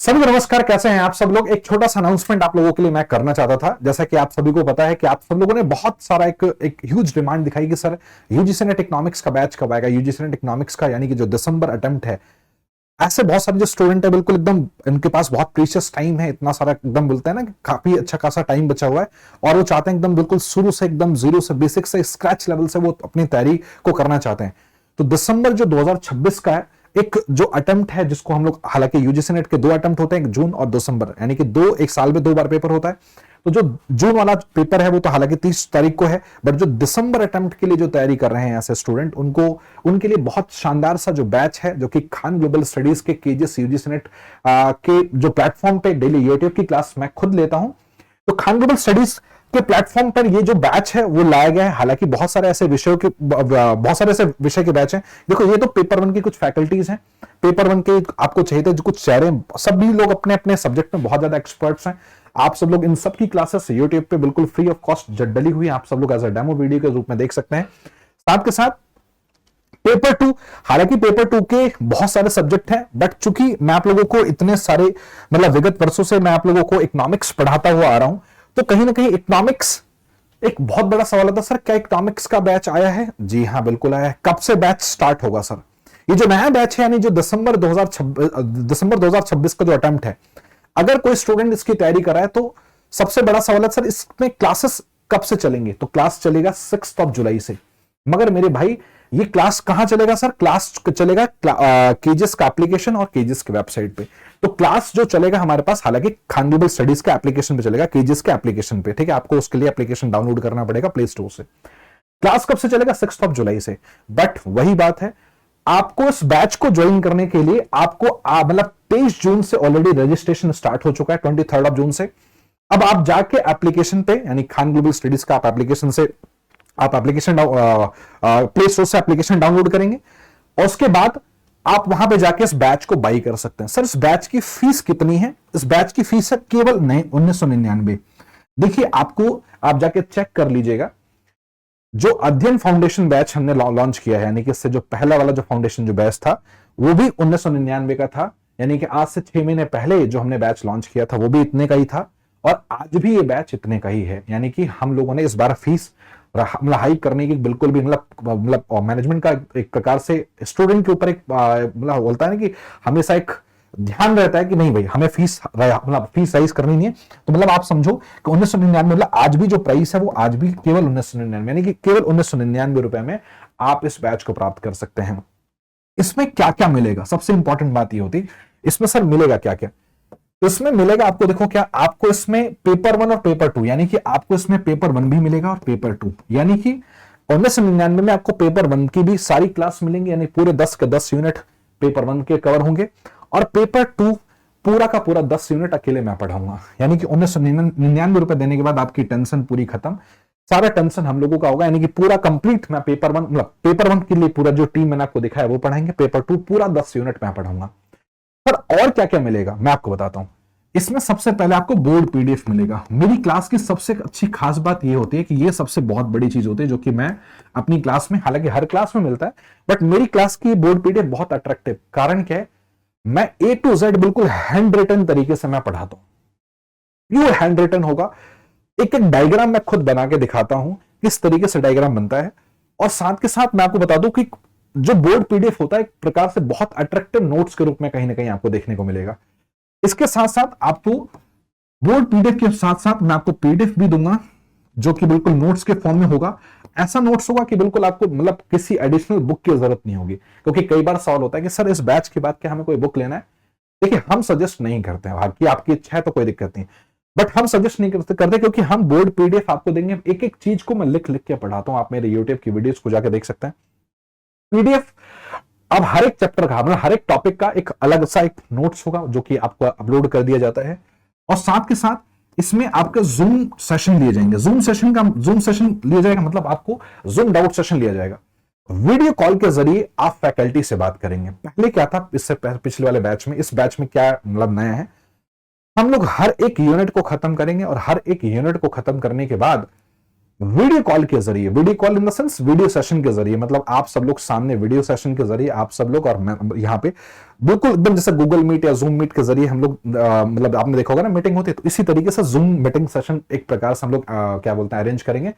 सभी को नमस्कार। कैसे हैं आप सब लोग। एक छोटा सा अनाउंसमेंट आप लोगों के लिए मैं करना चाहता था। जैसा कि आप सभी को पता है कि आप सब लोगों ने बहुत सारा एक ह्यूज डिमांड दिखाई कि सर यूजीसी नेट इकोनॉमिक्स का बैच कब आएगा। यूजीसी नेट इकोनॉमिक्स का यानी कि जो दिसंबर अटेम्प्ट है, ऐसे बहुत सारे जो स्टूडेंट है बिल्कुल एकदम इनके पास बहुत प्रीशियस टाइम है, इतना सारा एकदम बोलते हैं ना कि काफी अच्छा खासा टाइम बचा हुआ है और वो चाहते हैं एकदम बिल्कुल शुरू से एकदम जीरो से बेसिक से स्क्रैच लेवल से वो अपनी तैयारी को करना चाहते हैं। तो दिसंबर जो 2026 का है, एक जो अटेम्प्ट है जिसको हम लोग, हालांकि यूजीसी नेट के दो अटेम्प्ट होते हैं, एक जून और दिसंबर, यानी कि एक साल में 2 बार पेपर होता है। तो जो जून वाला पेपर है वो तो हालांकि 30 तारीख को है, बट जो दिसंबर अटेम्प्ट के लिए जो तैयारी कर रहे हैं ऐसे स्टूडेंट, उनको उनके लिए बहुत शानदार सा जो बैच है जो कि खान ग्लोबल स्टडीज के केजीएस यूजीसी नेट के जो प्लेटफॉर्म पे डेली यूट्यूब की क्लास मैं खुद लेता हूं। तो खान ग्लोबल स्टडीज के प्लेटफॉर्म पर ये जो बैच है वो लाया गया है। हालांकि बहुत सारे ऐसे विषय के बैच हैं। देखो, ये तो पेपर 1 की कुछ फैकल्टीज हैं। पेपर 1 के आपको चाहिए थे जो कुछ चेहरे, सभी लोग अपने अपने सब्जेक्ट में बहुत ज्यादा एक्सपर्ट्स हैं। आप सब लोग इन सब की क्लासेस यूट्यूब पे बिल्कुल फ्री ऑफ कॉस्ट डली हुई है, आप सब लोग एज अ डेमो वीडियो के रूप में देख सकते हैं। साथ के साथ पेपर 2, हालांकि पेपर 2 के बहुत सारे सब्जेक्ट हैं, बट चूंकि मैं आप लोगों को इतने सारे विगत वर्षों से मैं आप लोगों को इकोनॉमिक्स पढ़ाता हुआ आ रहा हूं, तो कहीं ना कहीं इकोनॉमिक्स एक बहुत बड़ा सवाल था। सर क्या इकोनॉमिक्स का बैच आया है? जी हाँ, बिल्कुल आया है। कब से बैच स्टार्ट होगा सर? ये जो नया बैच है, यानी जो दिसंबर 2026 का जो अटेम्प्ट है, अगर कोई स्टूडेंट इसकी तैयारी कर रहा है तो सबसे बड़ा सवाल है सर इसमें क्लासेस कब से चलेंगे? तो क्लास चलेगा 6 जुलाई से। मगर मेरे भाई, ये क्लास कहां चलेगा सर? क्लास चलेगा केजीएस का एप्लीकेशन और केजीएस के वेबसाइट पे। तो क्लास जो चलेगा हमारे पास, हालांकि खान ग्लोबल स्टडीज के एप्लीकेशन पे चलेगा, केजीएस के एप्लीकेशन पे, ठीक है। आपको उसके लिए एप्लीकेशन डाउनलोड करना पड़ेगा प्ले स्टोर से। क्लास कब से चलेगा? 6 जुलाई से। बट वही बात है, आपको इस बैच को ज्वाइन करने के लिए आपको 23 जून से ऑलरेडी रजिस्ट्रेशन स्टार्ट हो चुका है, 23 जून से। अब आप जाके एप्लीकेशन पे, यानी खान ग्लोबल स्टडीज का आप एप्लीकेशन से प्ले स्टोर से एप्लीकेशन डाउनलोड करेंगे और उसके बाद आप वहां पे जाके इस बैच को बाई कर सकते हैं। सर इस बैच की फीस कितनी है? इस बैच की फीस है केवल 1999। देखिए, आपको आप जाके चेक कर लीजिएगा। जो अध्ययन फाउंडेशन बैच हमने लॉन्च किया है, यानी कि इससे जो पहला वाला जो फाउंडेशन जो बैच था वो भी 1999 का था, यानी कि आज से 6 महीने पहले जो हमने बैच लॉन्च किया था वो भी इतने का ही था और आज भी ये बैच इतने का ही है। यानी कि हम लोगों ने इस बार फीस हाइक करने की बिल्कुल भी मैनेजमेंट का एक प्रकार से स्टूडेंट के ऊपर एक बोलता है ना कि हमेशा एक ध्यान रहता है कि नहीं भाई, हमें फीस राइज करनी नहीं है। तो आप समझो कि 1999 आज भी जो प्राइस है वो आज भी केवल 1999, यानी कि केवल 1999 रुपए में आप इस बैच को प्राप्त कर सकते हैं। इसमें क्या क्या मिलेगा? सबसे इंपॉर्टेंट बात ये होती, इसमें सर मिलेगा क्या क्या? इसमें मिलेगा आपको, देखो क्या आपको इसमें पेपर 1 और पेपर 2, यानी कि आपको इसमें पेपर 1 भी मिलेगा और पेपर 2, यानी कि 1999 में आपको पेपर 1 की भी सारी क्लास मिलेंगी, यानी पूरे 10 के 10 यूनिट पेपर 1 के कवर होंगे और पेपर 2 पूरा का पूरा 10 यूनिट अकेले मैं पढ़ाऊंगा। यानी कि 1999 रुपए देने के बाद आपकी टेंशन पूरी खत्म, सारा टेंशन हम लोगों का होगा। यानी कि पूरा कंप्लीट मैं पेपर 1 के लिए पूरा जो टीम मैंने आपको दिखाया वो पढ़ाएंगे, पेपर 2 पूरा 10 यूनिट मैं पढ़ाऊंगा। पर और क्या क्या मिलेगा मैं आपको बताता हूं। इसमें सबसे पहले आपको बोर्ड पीडीएफ मिलेगा। मेरी क्लास की सबसे अच्छी खास बात यह होती है कि यह सबसे बहुत बड़ी चीज होती है जो कि मैं अपनी क्लास में, हालांकि हर क्लास में मिलता है, बट मेरी क्लास की बोर्ड पीडीएफ बहुत अट्रैक्टिव। कारण क्या है, मैं A to Z बिल्कुल हैंड रिटन तरीके से मैं पढ़ाता हूं, प्योर हैंड रिटन होगा। एक एक डायग्राम मैं खुद बना के दिखाता हूं किस तरीके से डायग्राम बनता है, और साथ के साथ मैं आपको बता दूं कि जो बोर्ड पीडीएफ होता है एक प्रकार से बहुत अट्रैक्टिव नोट्स के रूप में कहीं ना कहीं आपको देखने को मिलेगा। इसके साथ साथ आपको बोर्ड पीडीएफ के साथ साथ मैं आपको पीडीएफ भी दूंगा जो कि बिल्कुल नोट्स के फॉर्म में होगा। ऐसा नोट्स होगा कि बिल्कुल आपको किसी एडिशनल बुक की जरूरत नहीं होगी, क्योंकि कई बार सवाल होता है कि सर इस बैच के बाद क्या हमें कोई बुक लेना है? देखिए, हम सजेस्ट नहीं करते हैं, बाकी आपकी इच्छा है तो कोई दिक्कत नहीं, बट हम सजेस्ट नहीं करते क्योंकि हम बोर्ड पीडीएफ आपको देंगे। एक एक चीज को मैं लिख लिख के पढ़ाता हूं, आप मेरे यूट्यूब की वीडियोस को जाकर देख सकते हैं। पीडीएफ अब हर एक चैप्टर का, हर एक टॉपिक का एक अलग सा एक नोट्स होगा जो कि आपको अपलोड कर दिया जाता है, और साथ के साथ इसमें आपका जूम सेशन लिए जाएंगे। जूम सेशन लिया जाएगा, मतलब आपको जूम डाउट सेशन लिया जाएगा। वीडियो कॉल के जरिए आप फैकल्टी से बात करेंगे। पहले क्या था, इससे पिछले वाले बैच में, इस बैच में क्या नया है, हम लोग हर एक यूनिट को खत्म करेंगे और हर एक यूनिट को खत्म करने के बाद वीडियो कॉल के जरिए, video call in the sense video session के जरिए, मतलब आप सब लोग सामने वीडियो सेशन के जरिए आप सब लोग और मैं यहाँ पे बिल्कुल एकदम जैसे गूगल मीट या जूम मीट के जरिए हम लोग मतलब आपने देखा होगा ना मीटिंग होती है, तो इसी तरीके से जूम मीटिंग सेशन एक प्रकार से हम लोग क्या बोलते हैं अरेंज करेंगे,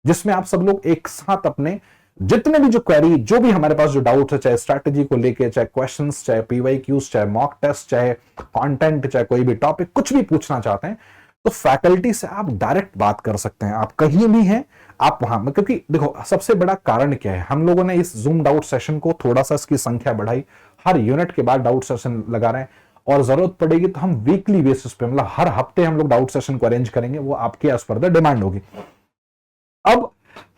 जिसमें आप सब लोग एक साथ अपने जितने भी जो क्वेरी, जो भी हमारे पास जो डाउट है, चाहे स्ट्रैटेजी को लेके, चाहे क्वेश्चंस, चाहे पीवाईक्यूज, चाहे मॉक टेस्ट, चाहे कंटेंट, चाहे कोई भी टॉपिक, कुछ भी पूछना चाहते हैं तो फैकल्टी से आप डायरेक्ट बात कर सकते हैं। आप कहीं भी हैं आप वहां, क्योंकि देखो सबसे बड़ा कारण क्या है, हम लोगों ने इस जूम डाउट सेशन को थोड़ा सा इसकी संख्या बढ़ाई, हर यूनिट के बाद डाउट सेशन लगा रहे हैं, और जरूरत पड़ेगी तो हम वीकली बेसिस पे मतलब हर हफ्ते हम लोग डाउट सेशन को अरेंज करेंगे, वो आपके एज पर द डिमांड होगी। अब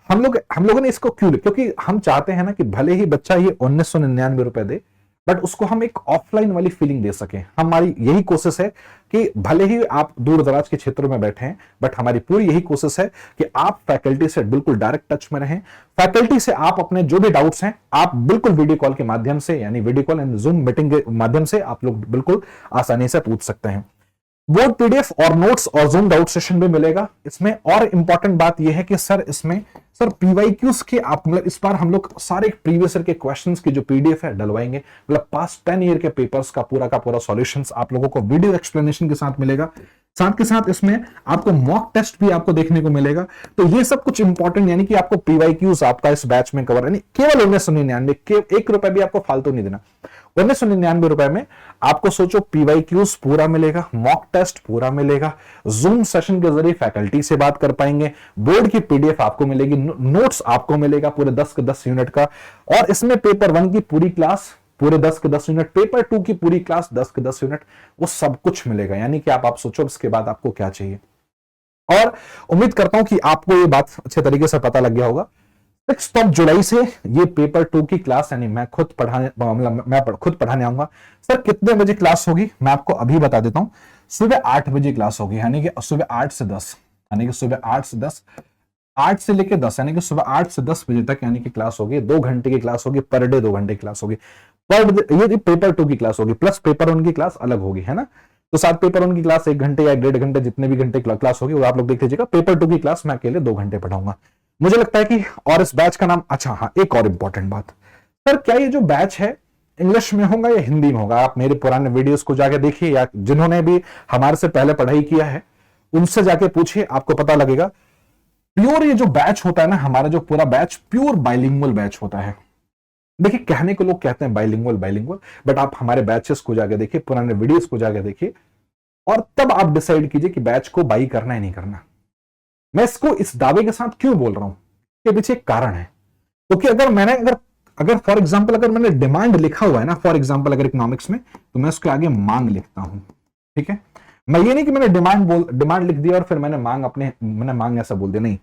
हम लोगों ने इसको क्यों, क्योंकि हम चाहते हैं ना कि भले ही बच्चा ये 1999 रुपए दे, बट उसको हम एक ऑफलाइन वाली फीलिंग दे सकें। हमारी यही कोशिश है कि भले ही आप दूर दराज के क्षेत्रों में बैठे हैं, बट हमारी पूरी यही कोशिश है कि आप फैकल्टी से बिल्कुल डायरेक्ट टच में रहें। फैकल्टी से आप अपने जो भी डाउट्स हैं आप बिल्कुल वीडियो कॉल के माध्यम से, यानी video call and zoom meeting के माध्यम से आप लोग बिल्कुल आसानी से पूछ सकते हैं। बोर्ड पीडीएफ और नोट्स और जूम डाउट सेशन भी मिलेगा इसमें। और इंपॉर्टेंट बात यह है कि सर इसमें सर पीवाईक्यूज के आप मतलब इस बार हम लोग सारे प्रीवियस ईयर के क्वेश्चंस की जो पीडीएफ है डलवाएंगे, मतलब पास्ट 10 ईयर के पेपर्स का पूरा सॉल्यूशंस आप लोगों को वीडियो एक्सप्लेनेशन के साथ मिलेगा। साथ के साथ इसमें आपको मॉक टेस्ट भी आपको देखने को मिलेगा। तो ये सब कुछ इंपॉर्टेंट, यानी कि आपको पीवाईक्यूज आपका इस बैच में कवर, यानी केवल 1999, 1 रुपए भी आपको फालतू नहीं देना। 1999 रुपए में आपको सोचो पीवाईक्यूज पूरा मिलेगा, मॉक टेस्ट पूरा मिलेगा, जूम सेशन के जरिए फैकल्टी से बात कर पाएंगे, बोर्ड की पीडीएफ आपको मिलेगी, नोट्स आपको मिलेगा पूरे 10 के 10 यूनिट का, और इसमें पेपर 1 की पूरी क्लास पूरे 10 के 10 यूनिट, पेपर 2 की पूरी क्लास 10 के 10 यूनिट, वो सब कुछ मिलेगा। यानी कि आप सोचो इसके बाद आपको क्या चाहिए। और उम्मीद करता हूं कि आपको ये बात अच्छे तरीके से पता लग गया होगा। 6 जुलाई से ये पेपर 2 की क्लास, यानी मैं खुद पढ़ाने, मतलब मैं खुद पढ़ाने आऊंगा। सर कितने बजे क्लास होगी मैं आपको अभी बता देता हूं। सुबह 8 बजे क्लास होगी, यानी कि सुबह 8 से 10, यानी कि सुबह 8 से 10, 8 से लेकर 10, यानी कि सुबह 8 से 10 बजे तक, यानी कि क्लास होगी। 2 घंटे की क्लास होगी पर डे, 2 घंटे की क्लास होगी पर डे। ये पेपर 2 की क्लास होगी, प्लस पेपर 1 की क्लास अलग होगी, है ना। तो साथ पेपर 1 की क्लास 1 घंटे या 1.5 घंटे, जितने भी घंटे क्लास होगी वो आप लोग देख लीजिएगा। पेपर 2 की क्लास मैं अकेले 2 घंटे पढ़ाऊंगा। मुझे लगता है कि, और इस बैच का नाम, अच्छा हाँ एक और इंपॉर्टेंट बात, सर क्या ये जो बैच है इंग्लिश में होगा या हिंदी में होगा? आप मेरे पुराने वीडियोस को जाके देखिए, या जिन्होंने भी हमारे से पहले पढ़ाई किया है उनसे जाके पूछिए, आपको पता लगेगा। प्योर ये जो बैच होता है ना, हमारा जो पूरा बैच प्योर बाइलिंगुअल बैच होता है। देखिए कहने को लोग कहते हैं बाइलिंगुअल, बट आप हमारे बैचेस को जाके देखिए, पुराने वीडियोस को जाके देखिए, और तब आप डिसाइड कीजिए कि बैच को बाई करना है नहीं करना। मैं इसको इस दावे के साथ क्यों बोल रहा हूं, के पीछे एक कारण है। क्योंकि अगर फॉर एग्जाम्पल अगर मैंने डिमांड लिखा हुआ है ना, फॉर एग्जाम्पल अगर इकोनॉमिक्स में, तो मैं उसके आगे मांग लिखता हूं, ठीक है। मैं ये नहीं कि मैंने डिमांड लिख दिया और फिर मैंने मांग ऐसा बोल दिया, नहीं।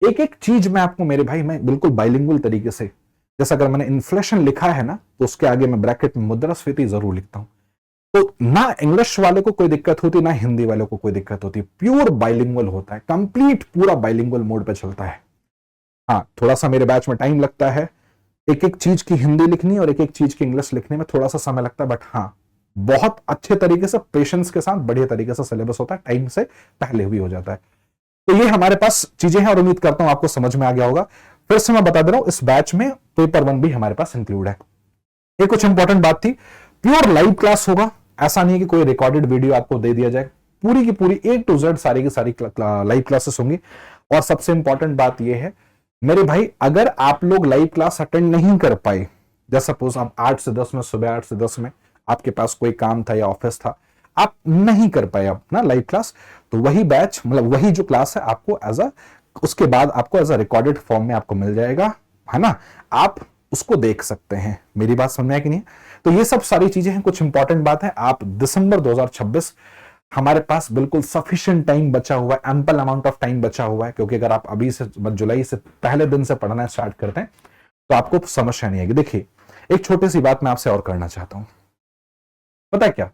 एक एक चीज मैं आपको मेरे भाई, मैं बिल्कुल बाइलिंगुअल तरीके से, जैसा अगर मैंने इन्फ्लेशन लिखा है ना, तो उसके आगे मैं ब्रैकेट में मुद्रास्फीति जरूर लिखता हूं। तो ना इंग्लिश वाले को कोई दिक्कत होती, ना हिंदी वाले को कोई दिक्कत होती, प्योर बाइलिंगुअल होता है, कंप्लीट पूरा बाइलिंगुअल मोड पे चलता है। हाँ थोड़ा सा मेरे बैच में टाइम लगता है, एक एक चीज की हिंदी लिखनी और एक एक चीज की इंग्लिश लिखने में थोड़ा सा समय लगता है, बट हाँ बहुत अच्छे तरीके से पेशेंस के साथ बढ़िया तरीके से सिलेबस होता है, टाइम से पहले भी हो जाता है। तो ये हमारे पास चीजें हैं और उम्मीद करता हूं आपको समझ में आ गया होगा। फिर से मैं बता दे रहा हूं, इस बैच में पेपर 1 भी हमारे पास इंक्लूड है। ये कुछ इंपॉर्टेंट बात थी, प्योर लाइव क्लास होगा, ऐसा नहीं है कि कोई रिकॉर्डेड वीडियो आपको दे दिया जाए, पूरी की पूरी A to Z सारी की सारी लाइव क्लासेस होंगी। और सबसे इंपॉर्टेंट बात यह है मेरे भाई, अगर आप लोग लाइव क्लास अटेंड नहीं कर पाए, जैसे सपोज आप 8 से 10 में, सुबह 8 से 10 में आपके पास कोई काम था या ऑफिस था, आप नहीं कर पाए अपना लाइव क्लास, तो वही बैच मतलब वही जो क्लास है आपको उसके बाद आपको एज अ रिकॉर्डेड फॉर्म में आपको मिल जाएगा, है ना। आप उसको देख सकते हैं। मेरी बात समझ में आया कि नहीं? तो ये सब सारी चीजें हैं, कुछ इंपॉर्टेंट बात है। आप दिसंबर 2026, हमारे पास बिल्कुल सफिशिएंट टाइम बचा हुआ है, एम्पल अमाउंट ऑफ टाइम बचा हुआ है, क्योंकि अगर आप अभी से जुलाई से पहले दिन से पढ़ना स्टार्ट करते हैं तो आपको समस्या नहीं आएगी। देखिए एक छोटी सी बात मैं आपसे और करना चाहता हूं, पता है क्या,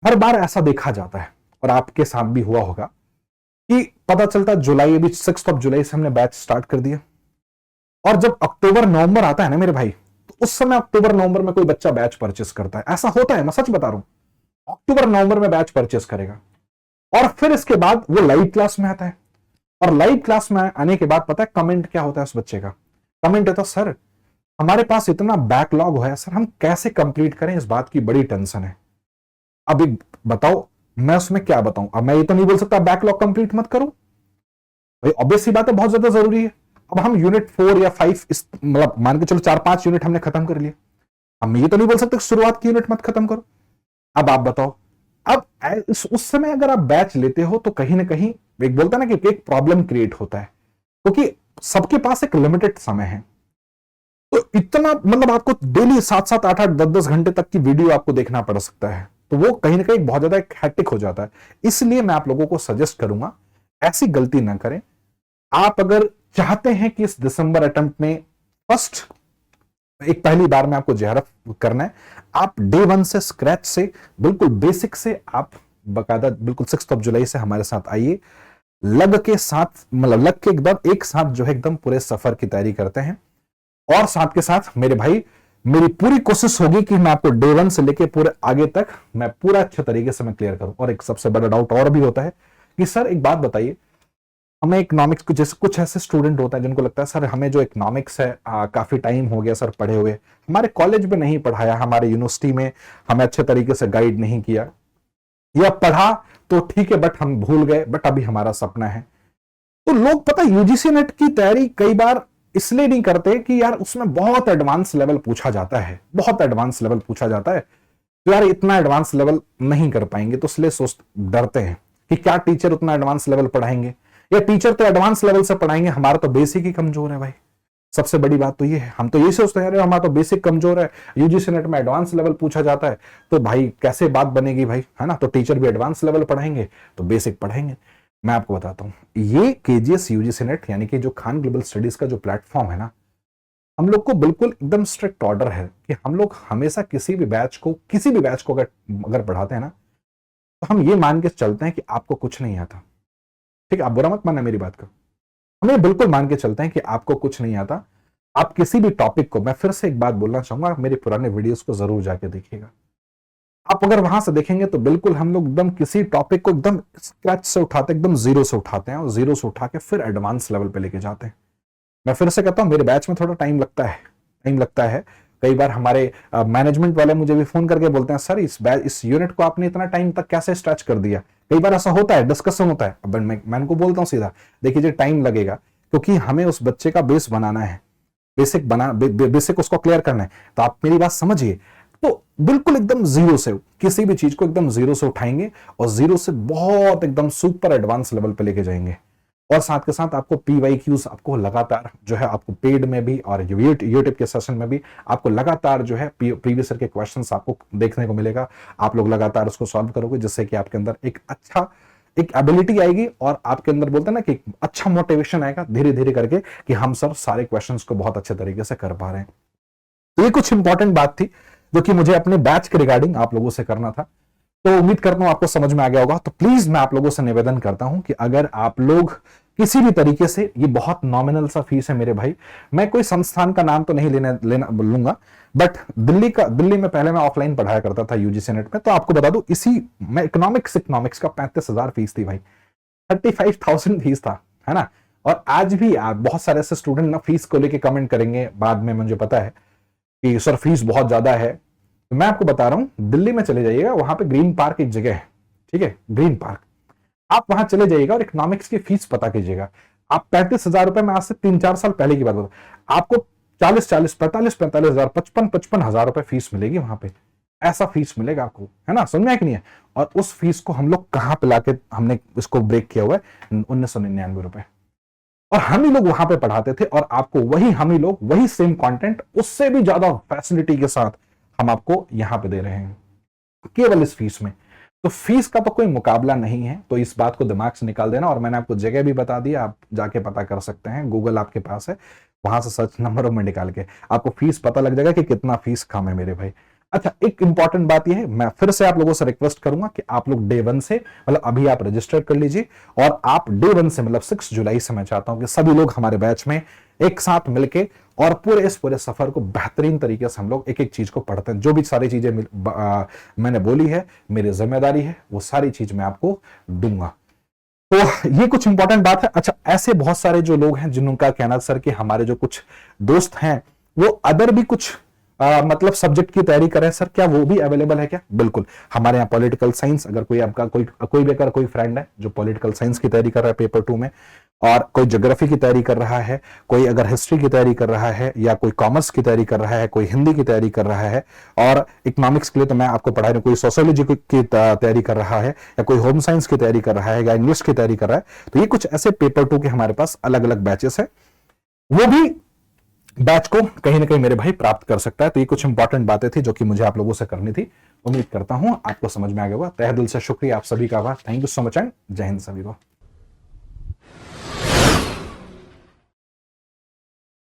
हर बार ऐसा देखा जाता है और आपके साथ भी हुआ होगा कि पता चलता जुलाई, अभी 6 जुलाई से हमने बैच स्टार्ट कर दिया, और जब अक्टूबर नवंबर आता है ना मेरे भाई, तो उस समय अक्टूबर नवंबर में कोई बच्चा बैच परचेस करता है। ऐसा होता है, मैं सच बता रहा हूं, अक्टूबर नवंबर में बैच परचेस करेगा और फिर इसके बाद वो लाइव क्लास में आता है और लाइव क्लास में आने के बाद पता है कमेंट क्या होता है उस बच्चे का? कमेंट होता है, सर हमारे पास इतना बैकलॉग है सर, हम कैसे कंप्लीट करें, इस बात की बड़ी टेंशन है। अभी बताओ मैं उसमें क्या बताऊं? अब मैं ये तो नहीं बोल सकता बैकलॉग कंप्लीट मत करो भाई, ऑब्वियस सी बात है, बहुत ज्यादा जरूरी है। अब हम यूनिट 4 या 5 मतलब मान के चलो 4-5 यूनिट हमने खत्म कर लिया, हम ये तो नहीं बोल सकते शुरुआत की यूनिट मत खत्म करो। अब आप बताओ, अब उस समय अगर आप बैच लेते हो तो कहीं ना कहीं एक बोलता है ना कि एक प्रॉब्लम क्रिएट होता है, क्योंकि सबके पास एक लिमिटेड समय है। तो इतना मतलब आपको डेली 7-7, 8-8, 10-10 घंटे तक की वीडियो आपको देखना पड़ सकता है, तो वो कहीं ना कहीं बहुत ज्यादा हैट्रिक हो जाता है। इसलिए मैं आप लोगों को सजेस्ट करूंगा ऐसी गलती ना करें। आप अगर चाहते हैं कि इस दिसंबर अटेम्प्ट में फर्स्ट एक पहली बार में आपको जेआरएफ करना है, आप डे 1 से स्क्रैच से बिल्कुल बेसिक से आप बकायदा बिल्कुल 6 जुलाई से हमारे साथ आइए, लग के साथ मतलब लग के एकदम एक साथ जो है एकदम पूरे सफर की तैयारी करते हैं। और साथ के साथ मेरे भाई मेरी पूरी कोशिश होगी कि मैं आपको डे 1 से लेके पूरे आगे तक मैं पूरा अच्छे तरीके से मैं क्लियर करूं। और एक सबसे बड़ा डाउट और भी होता है कि सर एक बात बताइए, हमें इकोनॉमिक्स को जैसे कुछ ऐसे स्टूडेंट होता है जिनको लगता है सर हमें जो इकोनॉमिक्स है काफी टाइम हो गया सर पढ़े हुए, हमारे कॉलेज में नहीं पढ़ाया, हमारे यूनिवर्सिटी में हमें अच्छे तरीके से गाइड नहीं किया, या पढ़ा तो ठीक है बट हम भूल गए, बट अभी हमारा सपना है। तो लोग पता यूजीसी नेट की तैयारी कई बार इसलिए नहीं करते कि यार उसमें बहुत एडवांस लेवल पूछा जाता है, बहुत एडवांस लेवल पूछा जाता है, तो यार इतना एडवांस लेवल नहीं कर पाएंगे, तो इसलिए सोच डरते हैं कि क्या टीचर उतना एडवांस लेवल पढ़ाएंगे, या टीचर तो एडवांस लेवल से पढ़ाएंगे, हमारा तो बेसिक ही कमजोर है भाई। सबसे बड़ी बात तो ये है, हम तो यही सोचते हैं हमारा तो बेसिक कमजोर है, यूजीसी नेट में एडवांस लेवल पूछा जाता है, तो भाई कैसे बात बनेगी भाई, है ना? तो टीचर भी एडवांस लेवल पढ़ाएंगे तो बेसिक पढ़ाएंगे। मैं आपको बताता हूं, ये केजीएस यूजीसी नेट यानी कि जो खान ग्लोबल स्टडीज का जो प्लेटफॉर्म है ना, हम लोग को बिल्कुल एकदम स्ट्रिक्ट ऑर्डर है कि हम लोग हमेशा किसी भी बैच को अगर पढ़ाते हैं ना, तो हम ये मान के चलते हैं कि आपको कुछ नहीं आता। ठीक है, आप बुरा मत मानना मेरी बात को, हमें बिल्कुल मान के चलते हैं कि आपको कुछ नहीं आता। आप किसी भी टॉपिक को, मैं फिर से एक बात बोलना चाहूंगा, आप मेरे पुराने वीडियोस को जरूर जाके देखिएगा। आप अगर वहां से देखेंगे तो बिल्कुल हम लोग एकदम किसी टॉपिक को एकदम स्क्रैच से उठाते हैं, एकदम जीरो से उठाते हैं, और जीरो से उठा के फिर एडवांस लेवल पे लेके जाते हैं। मैं फिर से कहता हूं, मेरे बैच में थोड़ा टाइम लगता है। कई बार हमारे मैनेजमेंट वाले मुझे भी फोन करके बोलते हैं सर इस यूनिट को आपने इतना टाइम तक कैसे स्ट्रेच कर दिया। कई बार ऐसा होता है, डिस्कशन होता है, अब मैं उनको बोलता हूं सीधा, देखिए जी टाइम लगेगा, क्योंकि हमें उस बच्चे का बेस बनाना है, बेसिक उसको क्लियर करना है। तो आप मेरी बात समझिए, तो बिल्कुल एकदम जीरो से किसी भी चीज को एकदम जीरो से उठाएंगे और जीरो से बहुत एकदम सुपर एडवांस लेवल पे लेके जाएंगे। और साथ के साथ आपको PYQs आपको लगातार जो है आपको पेड में भी और यूट्यूब के सेशन में भी आपको लगातार जो है प्रीवियस ईयर के क्वेश्चंस आपको देखने को मिलेगा। आप लोग लगातार उसको सॉल्व करोगे, जिससे कि आपके अंदर एक एबिलिटी आएगी और आपके अंदर बोलते हैं ना कि अच्छा मोटिवेशन आएगा धीरे धीरे करके कि हम सर सारे क्वेश्चंस को बहुत अच्छे तरीके से कर पा रहे हैं। तो ये कुछ इंपॉर्टेंट बात थी जो कि मुझे अपने बैच के रिगार्डिंग आप लोगों से करना था। तो उम्मीद करता हूं आपको समझ में आ गया होगा। तो प्लीज मैं आप लोगों से निवेदन करता हूं कि अगर आप लोग किसी भी तरीके से, ये बहुत नॉमिनल सा फीस है मेरे भाई, मैं कोई संस्थान का नाम तो नहीं लेना लूंगा, बट दिल्ली में पहले मैं ऑफलाइन पढ़ाया करता था यूजीसी नेट में, तो आपको बता दूं इसी मैं इकोनॉमिक्स का 35,000 फीस थी भाई, 35,000 फीस था, है ना? और आज भी आप बहुत सारे ऐसे स्टूडेंट ना फीस को लेके कमेंट करेंगे बाद में, मुझे पता है कि सर फीस बहुत ज्यादा है। तो मैं आपको बता रहा हूं, दिल्ली में चले जाइएगा, वहां पे ग्रीन पार्क एक जगह है, ठीक है, ग्रीन पार्क, आप वहां चले जाइएगा और इकोनॉमिक्स की फीस पता कीजिएगा। आप 35,000 रुपए में आज से 3-4 साल पहले की बात बता, आपको 40-40, 45-45 हजार, 55-55 हजार रुपए फीस मिलेगी वहां पे, ऐसा फीस मिलेगा आपको, है ना? समझ में कि नहीं है? और उस फीस को हम लोग कहां पे लाके हमने इसको ब्रेक किया हुआ है, 1999 रुपए, और हम ही लोग वहां पे पढ़ाते थे, और आपको हम ही लोग वही सेम कंटेंट उससे भी ज्यादा फैसिलिटी के साथ हम आपको यहां पे दे रहे हैं, केवल इस फीस में। तो फीस का तो कोई मुकाबला नहीं है, तो इस बात को दिमाग से निकाल देना। और मैंने आपको जगह भी बता दी, आप जाके पता कर सकते हैं, गूगल आपके पास है, वहां से सर्च नंबरों में निकाल के आपको फीस पता लग जाएगा कि कितना फीस कम है मेरे भाई। अच्छा, एक इंपॉर्टेंट बात यह है, मैं फिर से आप लोगों से रिक्वेस्ट करूंगा कि आप लोग डे 1 से मतलब अभी आप रजिस्टर कर लीजिए, और आप डे 1 से मतलब 6 जुलाई से मैं चाहता हूं कि सभी लोग हमारे बैच में एक साथ मिलके और पूरे सफर को बेहतरीन तरीके से हम लोग एक एक चीज को पढ़ते हैं। जो भी सारी चीजें मैंने बोली है, मेरी जिम्मेदारी है, वो सारी चीज मैं आपको दूंगा। तो ये कुछ इंपॉर्टेंट बात है। अच्छा, ऐसे बहुत सारे जो लोग हैं जिनका कहना सर कि हमारे जो कुछ दोस्त हैं वो अदर भी कुछ मतलब सब्जेक्ट की तैयारी कर रहे हैं सर, क्या वो भी अवेलेबल है क्या? बिल्कुल, हमारे यहाँ पॉलिटिकल साइंस, अगर कोई आपका कोई भी अगर कोई फ्रेंड है जो पॉलिटिकल साइंस की तैयारी कर रहा है पेपर 2 में, और कोई ज्योग्राफी की तैयारी कर रहा है, कोई अगर हिस्ट्री की तैयारी कर रहा है, या कोई कॉमर्स की तैयारी कर रहा है, कोई हिंदी की तैयारी कर रहा है, और इकोनॉमिक्स के लिए तो मैं आपको पढ़ा रहा हूं, कोई सोशियोलॉजी की तैयारी कर रहा है, या कोई होम साइंस की तैयारी कर रहा है, या इंग्लिश की तैयारी कर रहा है, तो ये कुछ ऐसे पेपर 2 के हमारे पास अलग अलग बैचेस है, वो भी बैच को कहीं ना कहीं मेरे भाई प्राप्त कर सकता है। तो ये कुछ इंपॉर्टेंट बातें थी जो कि मुझे आप लोगों से करनी थी। उम्मीद करता हूं आपको समझ में आ गया होगा। तहे दिल से शुक्रिया आप सभी का आभार। Thank you so much and जय हिंद सभी को।